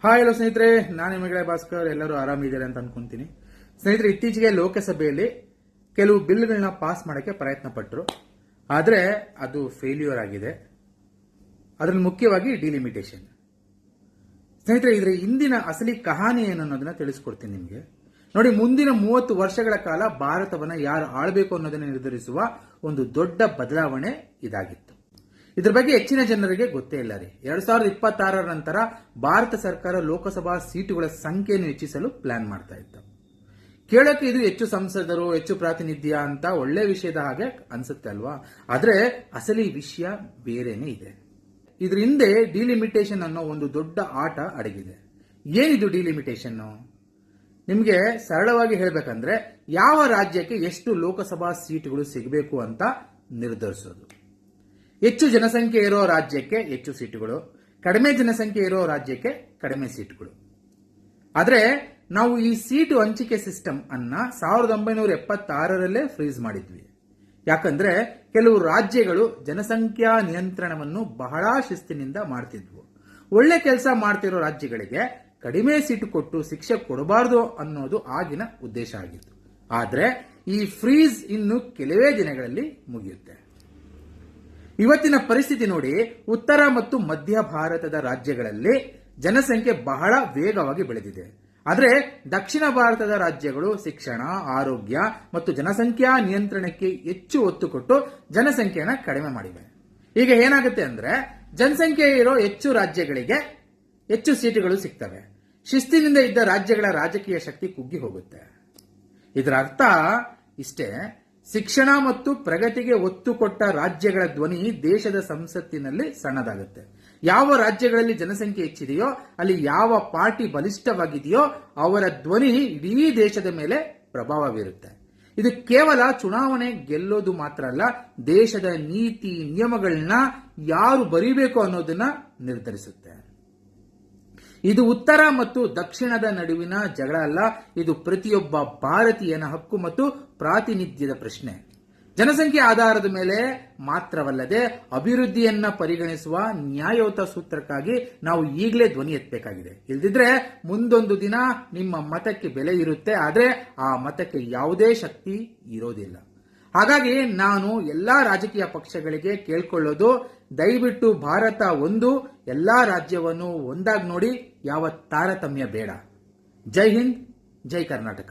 Hi hello ಸ್ನೇಹಿತರೆ, ನಾನು ನಿಮಗೆ ಭಾಸ್ಕರ್. ಎಲ್ಲರೂ ಆರಾಮಿದ್ದಾರೆ ಅಂತ ಅನ್ಕೊಂತೀನಿ. ಸ್ನೇಹಿತರೆ, ಇತ್ತೀಚೆಗೆ ಲೋಕಸಭೆಯಲ್ಲಿ ಕೆಲವು ಬಿಲ್ಗಳನ್ನ ಪಾಸ್ ಮಾಡೋಕ್ಕೆ ಪ್ರಯತ್ನ ಪಟ್ಟರು. ಆದರೆ ಅದು ಫೇಲ್ಯೂರ್ ಆಗಿದೆ. ಅದರಲ್ಲಿ ಮುಖ್ಯವಾಗಿ ಡಿಲಿಮಿಟೇಷನ್. ಸ್ನೇಹಿತರೆ, ಇದರ ಹಿಂದಿನ ಅಸಲಿ ಕಹಾನಿ ಏನು ಅನ್ನೋದನ್ನ ತಿಳಿಸ್ಕೊಡ್ತೀನಿ ನಿಮಗೆ. ನೋಡಿ, ಮುಂದಿನ 30 ವರ್ಷಗಳ ಕಾಲ ಭಾರತವನ್ನ ಯಾರು ಆಳಬೇಕು ಅನ್ನೋದನ್ನ ನಿರ್ಧರಿಸುವ ಒಂದು ದೊಡ್ಡ ಬದಲಾವಣೆ ಇದಾಗಿತ್ತು. ಇದ್ರ ಬಗ್ಗೆ ಹೆಚ್ಚಿನ ಜನರಿಗೆ ಗೊತ್ತೇ ಇಲ್ಲ ರೀ. 2026 ನಂತರ ಭಾರತ ಸರ್ಕಾರ ಲೋಕಸಭಾ ಸೀಟುಗಳ ಸಂಖ್ಯೆಯನ್ನು ಹೆಚ್ಚಿಸಲು ಪ್ಲಾನ್ ಮಾಡ್ತಾ ಇತ್ತು. ಕೇಳೋಕೆ ಇದು ಹೆಚ್ಚು ಸಂಸದರು, ಹೆಚ್ಚು ಪ್ರಾತಿನಿಧ್ಯ ಅಂತ ಒಳ್ಳೆ ವಿಷಯದ ಹಾಗೆ ಅನ್ಸುತ್ತೆ ಅಲ್ವಾ? ಆದ್ರೆ ಅಸಲಿ ವಿಷಯ ಬೇರೆನೇ ಇದೆ. ಇದ್ರ ಹಿಂದೆ ಡಿಲಿಮಿಟೇಷನ್ ಅನ್ನೋ ಒಂದು ದೊಡ್ಡ ಆಟ ಅಡಗಿದೆ. ಏನಿದು ಡಿಲಿಮಿಟೇಷನ್? ನಿಮ್ಗೆ ಸರಳವಾಗಿ ಹೇಳ್ಬೇಕಂದ್ರೆ, ಯಾವ ರಾಜ್ಯಕ್ಕೆ ಎಷ್ಟು ಲೋಕಸಭಾ ಸೀಟುಗಳು ಸಿಗಬೇಕು ಅಂತ ನಿರ್ಧರಿಸೋದು. ಹೆಚ್ಚು ಜನಸಂಖ್ಯೆ ಇರೋ ರಾಜ್ಯಕ್ಕೆ ಹೆಚ್ಚು ಸೀಟುಗಳು, ಕಡಿಮೆ ಜನಸಂಖ್ಯೆ ಇರೋ ರಾಜ್ಯಕ್ಕೆ ಕಡಿಮೆ ಸೀಟುಗಳು. ಆದ್ರೆ ನಾವು ಈ ಸೀಟು ಹಂಚಿಕೆ ಸಿಸ್ಟಮ್ ಅನ್ನ 1976ರಲ್ಲೇ ಫ್ರೀಸ್ ಮಾಡಿದ್ವಿ. ಯಾಕಂದ್ರೆ ಕೆಲವು ರಾಜ್ಯಗಳು ಜನಸಂಖ್ಯಾ ನಿಯಂತ್ರಣವನ್ನು ಬಹಳ ಶಿಸ್ತಿನಿಂದ ಮಾಡ್ತಿದ್ವು. ಒಳ್ಳೆ ಕೆಲಸ ಮಾಡ್ತಿರೋ ರಾಜ್ಯಗಳಿಗೆ ಕಡಿಮೆ ಸೀಟು ಕೊಟ್ಟು ಶಿಕ್ಷೆ ಕೊಡಬಾರದು ಅನ್ನೋದು ಆಗಿನ ಉದ್ದೇಶ ಆಗಿತ್ತು. ಆದ್ರೆ ಈ ಫ್ರೀಸ್ ಇನ್ನು ಕೆಲವೇ ದಿನಗಳಲ್ಲಿ ಮುಗಿಯುತ್ತೆ. ಇವತ್ತಿನ ಪರಿಸ್ಥಿತಿ ನೋಡಿ, ಉತ್ತರ ಮತ್ತು ಮಧ್ಯ ಭಾರತದ ರಾಜ್ಯಗಳಲ್ಲಿ ಜನಸಂಖ್ಯೆ ಬಹಳ ವೇಗವಾಗಿ ಬೆಳೆದಿದೆ. ಆದರೆ ದಕ್ಷಿಣ ಭಾರತದ ರಾಜ್ಯಗಳು ಶಿಕ್ಷಣ, ಆರೋಗ್ಯ ಮತ್ತು ಜನಸಂಖ್ಯಾ ನಿಯಂತ್ರಣಕ್ಕೆ ಹೆಚ್ಚು ಒತ್ತು ಕೊಟ್ಟು ಜನಸಂಖ್ಯೆಯನ್ನು ಕಡಿಮೆ ಮಾಡಿವೆ. ಈಗ ಏನಾಗುತ್ತೆ ಅಂದ್ರೆ, ಜನಸಂಖ್ಯೆ ಇರೋ ಹೆಚ್ಚು ರಾಜ್ಯಗಳಿಗೆ ಹೆಚ್ಚು ಸೀಟುಗಳು ಸಿಗ್ತವೆ. ಶಿಸ್ತಿನಿಂದ ಇದ್ದ ರಾಜ್ಯಗಳ ರಾಜಕೀಯ ಶಕ್ತಿ ಕುಗ್ಗಿ ಹೋಗುತ್ತೆ. ಇದರ ಅರ್ಥ ಇಷ್ಟೇ: ಶಿಕ್ಷಣ ಮತ್ತು ಪ್ರಗತಿಗೆ ಒತ್ತು ಕೊಟ್ಟ ರಾಜ್ಯಗಳ ಧ್ವನಿ ದೇಶದ ಸಂಸತ್ತಿನಲ್ಲಿ ಸಣ್ಣದಾಗುತ್ತೆ. ಯಾವ ರಾಜ್ಯಗಳಲ್ಲಿ ಜನಸಂಖ್ಯೆ ಹೆಚ್ಚಿದೆಯೋ, ಅಲ್ಲಿ ಯಾವ ಪಾರ್ಟಿ ಬಲಿಷ್ಠವಾಗಿದೆಯೋ ಅವರ ಧ್ವನಿ ಇಡೀ ದೇಶದ ಮೇಲೆ ಪ್ರಭಾವ ಬೀರುತ್ತೆ. ಇದು ಕೇವಲ ಚುನಾವಣೆ ಗೆಲ್ಲೋದು ಮಾತ್ರ ಅಲ್ಲ, ದೇಶದ ನೀತಿ ನಿಯಮಗಳನ್ನ ಯಾರು ಬರೀಬೇಕು ಅನ್ನೋದನ್ನ ನಿರ್ಧರಿಸುತ್ತೆ. ಇದು ಉತ್ತರ ಮತ್ತು ದಕ್ಷಿಣದ ನಡುವಿನ ಜಗಳ ಅಲ್ಲ, ಇದು ಪ್ರತಿಯೊಬ್ಬ ಭಾರತೀಯನ ಹಕ್ಕು ಮತ್ತು ಪ್ರಾತಿನಿಧ್ಯದ ಪ್ರಶ್ನೆ. ಜನಸಂಖ್ಯೆ ಆಧಾರದ ಮೇಲೆ ಮಾತ್ರವಲ್ಲದೆ ಅಭಿವೃದ್ಧಿಯನ್ನ ಪರಿಗಣಿಸುವ ನ್ಯಾಯಯುತ ಸೂತ್ರಕ್ಕಾಗಿ ನಾವು ಈಗಲೇ ಧ್ವನಿ ಎತ್ತಬೇಕಾಗಿದೆ. ಇಲ್ದಿದ್ರೆ ಮುಂದೊಂದು ದಿನ ನಿಮ್ಮ ಮತಕ್ಕೆ ಬೆಲೆ ಇರುತ್ತೆ, ಆದರೆ ಆ ಮತಕ್ಕೆ ಯಾವುದೇ ಶಕ್ತಿ ಇರೋದಿಲ್ಲ. ಹಾಗಾಗಿ ನಾನು ಎಲ್ಲಾ ರಾಜಕೀಯ ಪಕ್ಷಗಳಿಗೆ ಕೇಳ್ಕೊಳ್ಳೋದು, ದಯವಿಟ್ಟು ಭಾರತ ಒಂದು, ಎಲ್ಲಾ ರಾಜ್ಯವನ್ನು ಒಂದಾಗಿ ನೋಡಿ, ಯಾವ ತಾರತಮ್ಯ ಬೇಡ. ಜೈ ಹಿಂದ್, ಜೈ ಕರ್ನಾಟಕ.